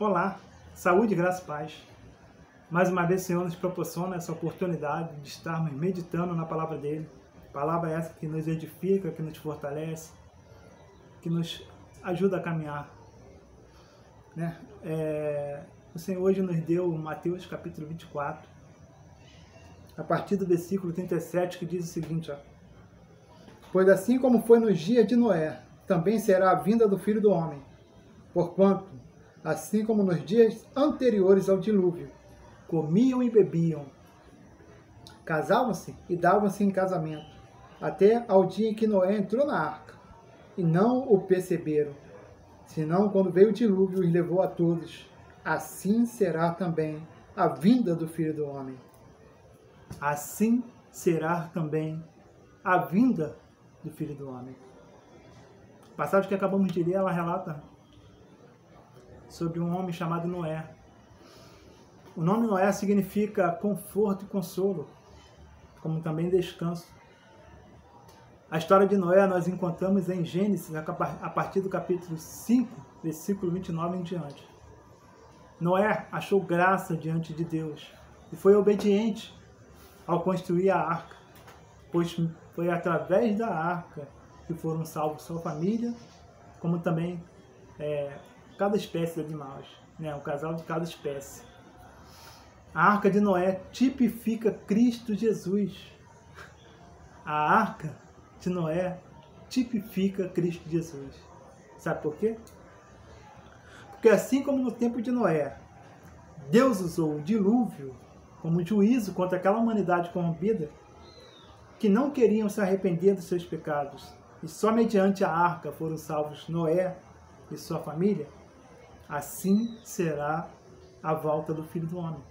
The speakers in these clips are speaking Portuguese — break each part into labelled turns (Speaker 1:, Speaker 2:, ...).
Speaker 1: Olá, saúde, graça e paz. Mais uma vez o Senhor nos proporciona essa oportunidade de estarmos meditando na palavra dele. Palavra essa que nos edifica, que nos fortalece, que nos ajuda a caminhar. Né? O Senhor hoje nos deu Mateus capítulo 24, a partir do versículo 37, que diz o seguinte: Pois assim como foi nos dias de Noé, também será a vinda do Filho do Homem. Porquanto, assim como nos dias anteriores ao dilúvio, comiam e bebiam, casavam-se e davam-se em casamento, até ao dia em que Noé entrou na arca, e não o perceberam, senão quando veio o dilúvio e levou a todos. Assim será também a vinda do Filho do Homem. Assim será também a vinda do Filho do Homem. A passagem que acabamos de ler, ela relata sobre um homem chamado Noé. O nome Noé significa conforto e consolo, como também descanso. A história de Noé nós encontramos em Gênesis, a partir do capítulo 5, versículo 29 em diante. Noé achou graça diante de Deus e foi obediente ao construir a arca, pois foi através da arca que foram salvos sua família, como também cada espécie de animais, né? O casal de cada espécie. A arca de Noé tipifica Cristo Jesus. A arca de Noé tipifica Cristo Jesus. Sabe por quê? Porque assim como no tempo de Noé, Deus usou o dilúvio como juízo contra aquela humanidade corrompida que não queriam se arrepender dos seus pecados, e só mediante a arca foram salvos Noé e sua família, assim será a volta do Filho do Homem.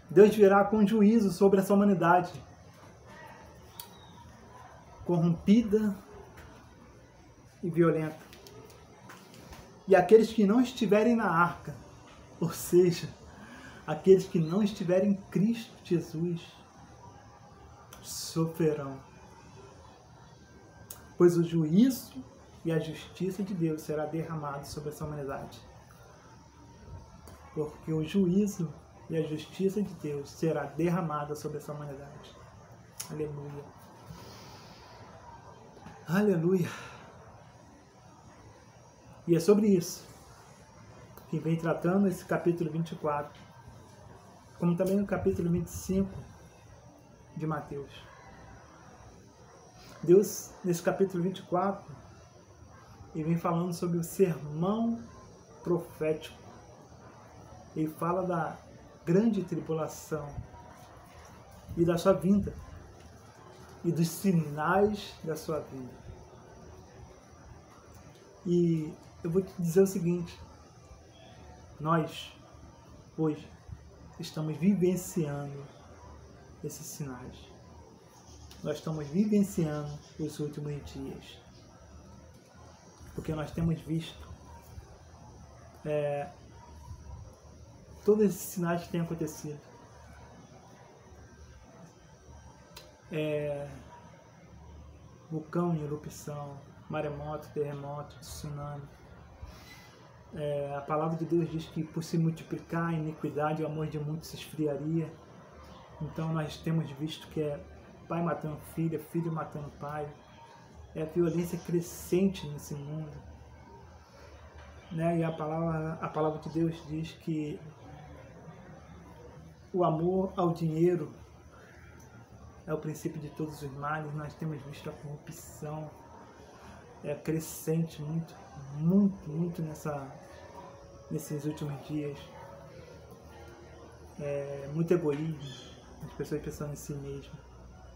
Speaker 1: Deus virá com juízo sobre essa humanidade corrompida e violenta. E aqueles que não estiverem na arca, ou seja, aqueles que não estiverem em Cristo Jesus, sofrerão. Pois o juízo e a justiça de Deus será derramado sobre essa humanidade. Porque o juízo e a justiça de Deus será derramada sobre essa humanidade. Aleluia. Aleluia. E é sobre isso que vem tratando esse capítulo 24, como também o capítulo 25 de Mateus. Deus, nesse capítulo 24, ele vem falando sobre o sermão profético. Ele fala da grande tribulação e da sua vinda e dos sinais da sua vinda. E eu vou te dizer o seguinte: nós hoje estamos vivenciando esses sinais. Nós estamos vivenciando os últimos dias, porque nós temos visto todos esses sinais que têm acontecido. Vulcão em erupção, maremoto, terremoto, tsunami. A palavra de Deus diz que por se multiplicar a iniquidade, o amor de muitos se esfriaria. Então nós temos visto que é pai matando filho, filho matando pai. É a violência crescente nesse mundo. Né? E a palavra de Deus diz que o amor ao dinheiro é o princípio de todos os males. Nós temos visto a corrupção crescente muito nesses últimos dias. Muito egoísmo, as pessoas pensando em si mesmas.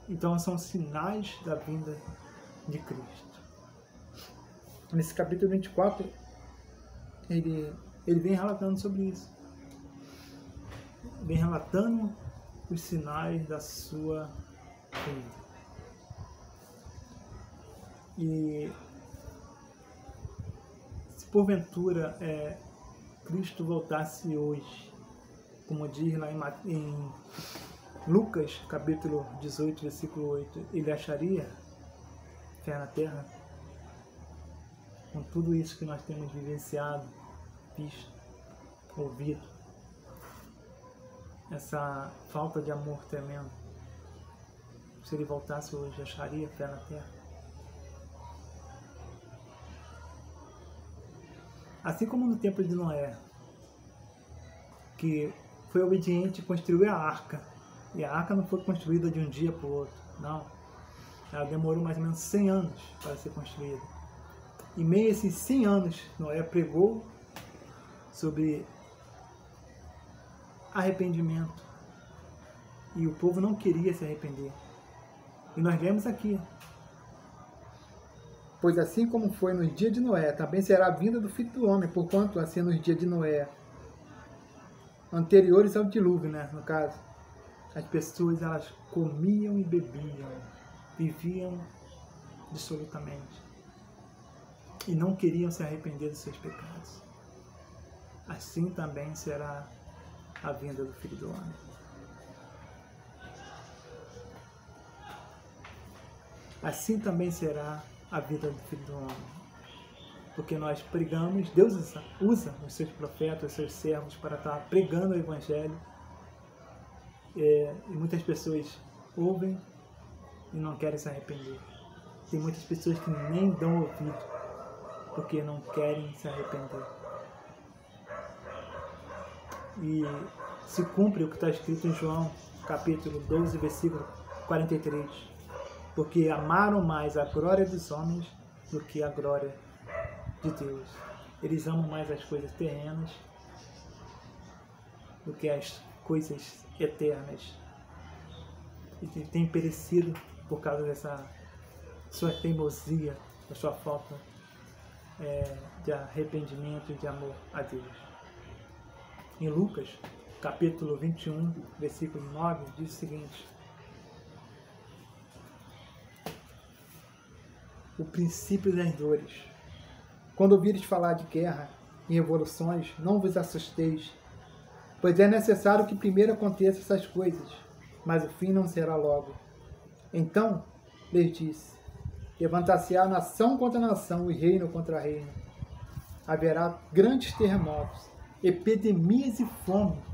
Speaker 1: Então são sinais da vinda de Cristo. Nesse capítulo 24, ele vem relatando sobre isso. Vem relatando os sinais da sua vinda. E se porventura Cristo voltasse hoje, como diz lá em Lucas, capítulo 18, versículo 8, ele acharia fé na terra? Com tudo isso que nós temos vivenciado, visto, ouvido essa falta de amor tremendo, se ele voltasse hoje, acharia pé na terra? Assim como no tempo de Noé, que foi obediente e construiu a arca. E a arca não foi construída de um dia para o outro, não. Ela demorou mais ou menos 100 anos para ser construída. E meio a esses 100 anos, Noé pregou sobre arrependimento. E o povo não queria se arrepender. E nós vemos aqui: pois assim como foi nos dias de Noé, também será a vinda do Filho do Homem, porquanto assim nos dias de Noé, anteriores ao dilúvio, né, no caso, as pessoas elas comiam e bebiam, viviam dissolutamente e não queriam se arrepender dos seus pecados. Assim também será a vinda do Filho do Homem. Assim também será a vida do Filho do Homem. Porque nós pregamos, Deus usa os seus profetas, os seus servos para estar pregando o Evangelho. E muitas pessoas ouvem e não querem se arrepender. Tem muitas pessoas que nem dão ouvido, porque não querem se arrepender. E se cumpre o que está escrito em João, capítulo 12, versículo 43. Porque amaram mais a glória dos homens do que a glória de Deus. Eles amam mais as coisas terrenas do que as coisas eternas. E têm perecido por causa dessa sua teimosia, da sua falta de arrependimento e de amor a Deus. Em Lucas, capítulo 21, versículo 9, diz o seguinte: o princípio das dores. Quando ouvires falar de guerra e revoluções, não vos assusteis, pois é necessário que primeiro aconteçam essas coisas, mas o fim não será logo. Então, lhes disse: levantar-se-á nação contra nação e reino contra reino. Haverá grandes terremotos, epidemias e fome.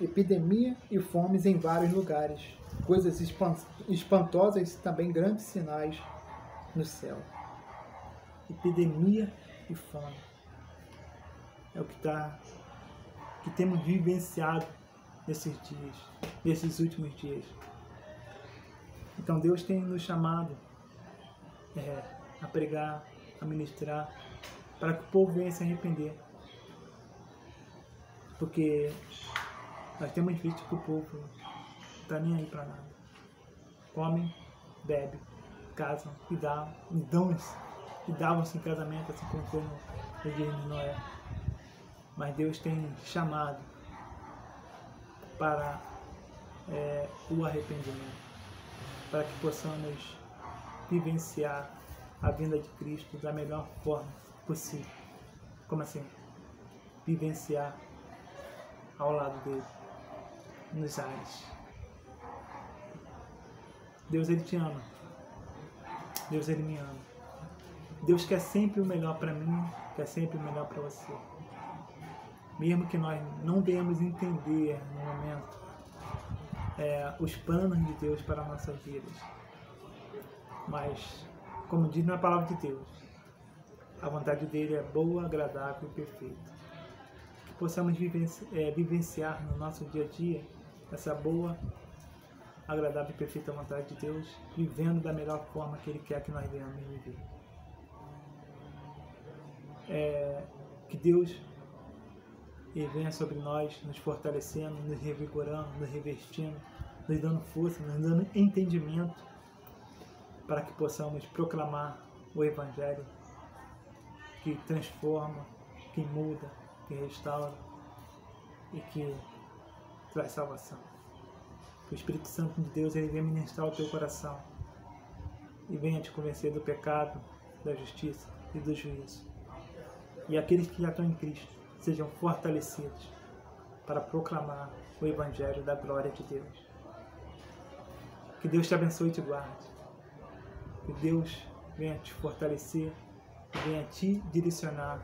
Speaker 1: Epidemia e fomes em vários lugares. Coisas espantosas e também grandes sinais no céu. Epidemia e fome. É o que temos vivenciado nesses dias, nesses últimos dias. Então Deus tem nos chamado a pregar, a ministrar, para que o povo venha se arrepender. Porque nós temos visto que o povo não está nem aí para nada. Comem, bebem, casam e davam-se em casamento, assim como foi no dia de Noé. Mas Deus tem chamado para o arrependimento, para que possamos vivenciar a vinda de Cristo da melhor forma possível. Como assim? Vivenciar ao lado dele, nos ares. Deus, ele te ama. Deus, ele me ama. Deus quer sempre o melhor para mim, quer sempre o melhor para você. Mesmo que nós não venhamos entender no momento os planos de Deus para nossas vidas. Mas, como diz na palavra de Deus, a vontade dele é boa, agradável e perfeita. Que possamos vivenciar no nosso dia a dia essa boa, agradável e perfeita vontade de Deus, vivendo da melhor forma que ele quer que nós venhamos viver. Que Deus ele venha sobre nós, nos fortalecendo, nos revigorando, nos revestindo, nos dando força, nos dando entendimento, para que possamos proclamar o Evangelho que transforma, que muda, que restaura e que traz salvação. Que o Espírito Santo de Deus ele venha ministrar o teu coração e venha te convencer do pecado, da justiça e do juízo. E aqueles que já estão em Cristo sejam fortalecidos para proclamar o Evangelho da glória de Deus. Que Deus te abençoe e te guarde. Que Deus venha te fortalecer venha te direcionar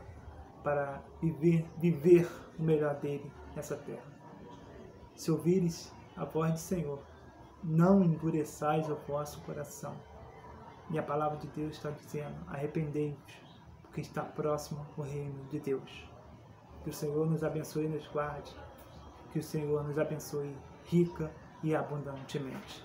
Speaker 1: para viver o melhor dele nessa terra. Se ouvires a voz do Senhor, não endureçais o vosso coração. E a palavra de Deus está dizendo: arrependei-vos, porque está próximo o reino de Deus. Que o Senhor nos abençoe e nos guarde. Que o Senhor nos abençoe rica e abundantemente.